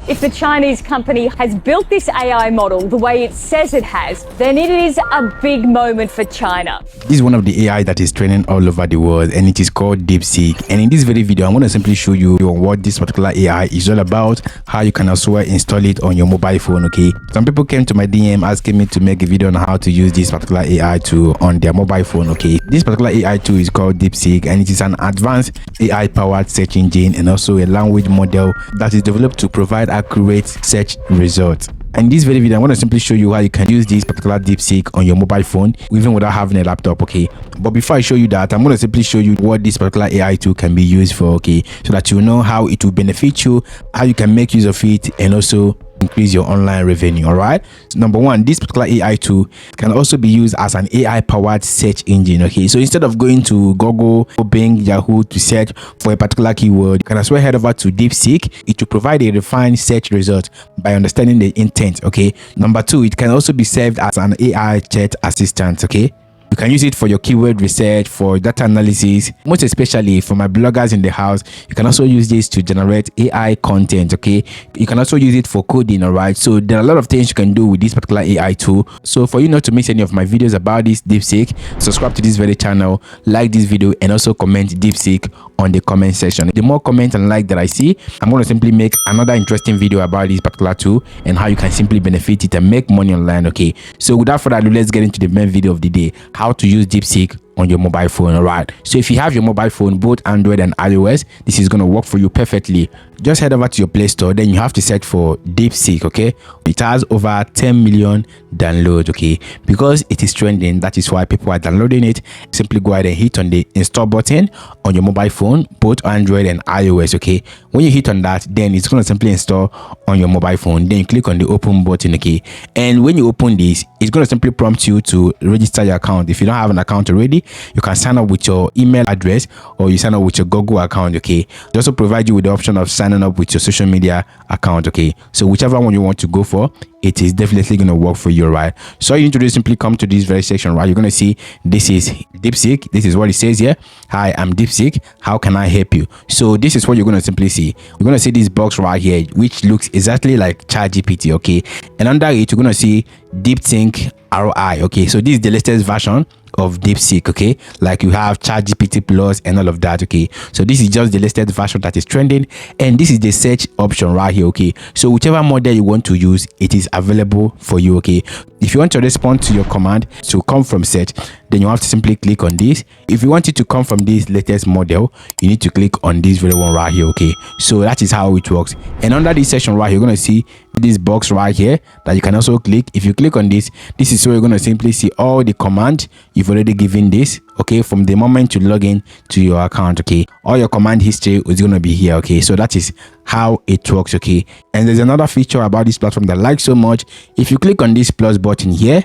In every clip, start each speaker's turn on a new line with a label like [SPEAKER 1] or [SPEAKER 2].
[SPEAKER 1] If the Chinese company has built this AI model the way it says it has, then it is a big moment for China.
[SPEAKER 2] This is one of the AI that is trending all over the world, and it is called DeepSeek. And in this very video, I'm going to simply show you what this particular AI is all about, how you can also install it on your mobile phone. Okay, some people came to my DM asking me to make a video on how to use this particular AI tool on their mobile phone. Okay, this particular AI tool is called DeepSeek, and it is an advanced AI powered search engine and also a language model that is developed to provide accurate search results. In this very video, I want to simply show you how you can use this particular DeepSeek on your mobile phone even without having a laptop. Okay, but before I show you that, I'm going to simply show you what this particular AI tool can be used for. Okay, so that you know how it will benefit you, how you can make use of it, and also increase your online revenue. All right, so number one, this particular AI tool can also be used as an AI powered search engine. Okay, so instead of going to Google or Bing, Yahoo to search for a particular keyword, you can as well head over to DeepSeek. It will provide a refined search result by understanding the intent. Okay, number two, it can also be served as an AI chat assistant. Okay, you can use it for your keyword research, for data analysis, most especially for my bloggers in the house. You can also use this to generate AI content. Okay, you can also use it for coding. All right, so there are a lot of things you can do with this particular AI tool. So for you not to miss any of my videos about this DeepSeek, subscribe to this very channel, like this video, and also comment DeepSeek on the comment section. The more comments and like that I see, I'm going to simply make another interesting video about this particular tool and how you can simply benefit it and make money online. Okay, so without further ado, let's get into the main video of the day: how to use DeepSeek on your mobile phone. All right, so if you have your mobile phone, both Android and iOS, this is going to work for you perfectly. Just head over to your Play Store, then you have to search for DeepSeek. Okay, it has over 10 million downloads. Okay, because it is trending, that is why people are downloading it. Simply go ahead and hit on the install button on your mobile phone, both Android and iOS. Okay, when you hit on that, then it's going to simply install on your mobile phone. Then you click on the open button. Okay, and when you open this, it's going to simply prompt you to register your account. If you don't have an account already, you can sign up with your email address or you sign up with your Google account. Okay, they also provide you with the option of signing up with your social media account. Okay, so whichever one you want to go for, it is definitely going to work for you. Right, so all you need to do is simply come to this very section. Right, you're going to see this is DeepSeek. This is what it says here: hi, I'm DeepSeek, how can I help you? So this is what you're going to simply see. You're going to see this box right here which looks exactly like ChatGPT. Okay, and under it you're going to see DeepSeek ROI. Okay, so this is the latest version of DeepSeek. Okay, like you have ChatGPT Plus and all of that. Okay, so this is just the latest version that is trending, and this is the search option right here. Okay, so whichever model you want to use, it is available for you. Okay, if you want to respond to your command to come from search, then you have to simply click on this. If you want it to come from this latest model, you need to click on this very one right here. Okay, so that is how it works. And under this section right here, you're going to see this box right here that you can also click. If you click on this, this is where you're going to simply see all the command you've already given this. Okay, from the moment you log in to your account. Okay, all your command history is going to be here. Okay, so that is how it works. Okay, and there's another feature about this platform that I like so much. If you click on this plus button here,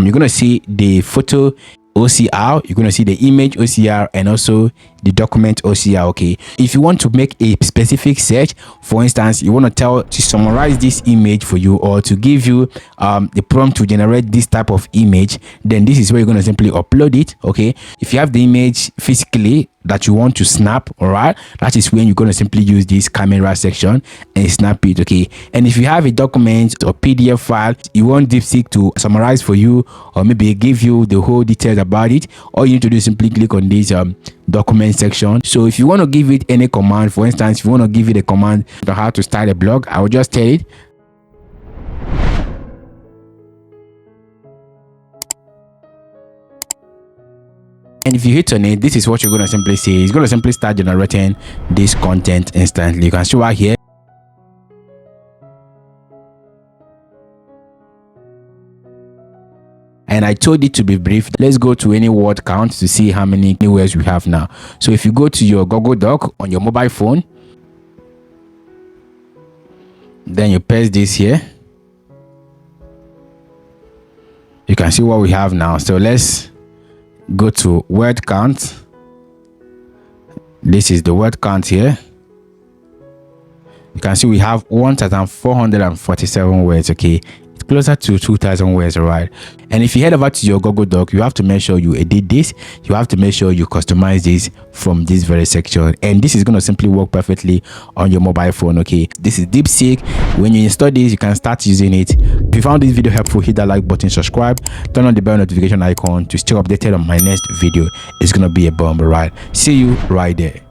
[SPEAKER 2] you're going to see the photo OCR, you're going to see the image OCR, and also the document OCR. Okay, if you want to make a specific search, for instance, you want to summarize this image for you or to give you the prompt to generate this type of image, then this is where you're going to simply upload it. Okay, if you have the image physically that you want to snap, all right, that is when you're going to simply use this camera section and snap it. Okay, and if you have a document or PDF file you want DeepSeek to summarize for you or maybe give you the whole details about it, all you need to do is simply click on this document section. So if you want to give it any command, for instance, if you want to give it a command on how to start a blog, I will just tell it and if you hit on it, this is what you're going to simply see. It's going to simply start generating this content instantly. You can see right here. And I told it to be brief. Let's go to any word count to see how many words we have now. So if you go to your Google Doc on your mobile phone, then you paste this here, you can see what we have now. So let's go to word count. This is the word count here. You can see we have 1447 words. Okay, closer to 2,000 words, right? And if you head over to your Google Doc, you have to make sure you edit this. You have to make sure you customize this from this very section, and this is going to simply work perfectly on your mobile phone. Okay, this is DeepSeek. When you install this, you can start using it. If you found this video helpful, hit that like button, subscribe, turn on the bell notification icon to stay updated on my next video. It's going to be a bomb, right? See you right there.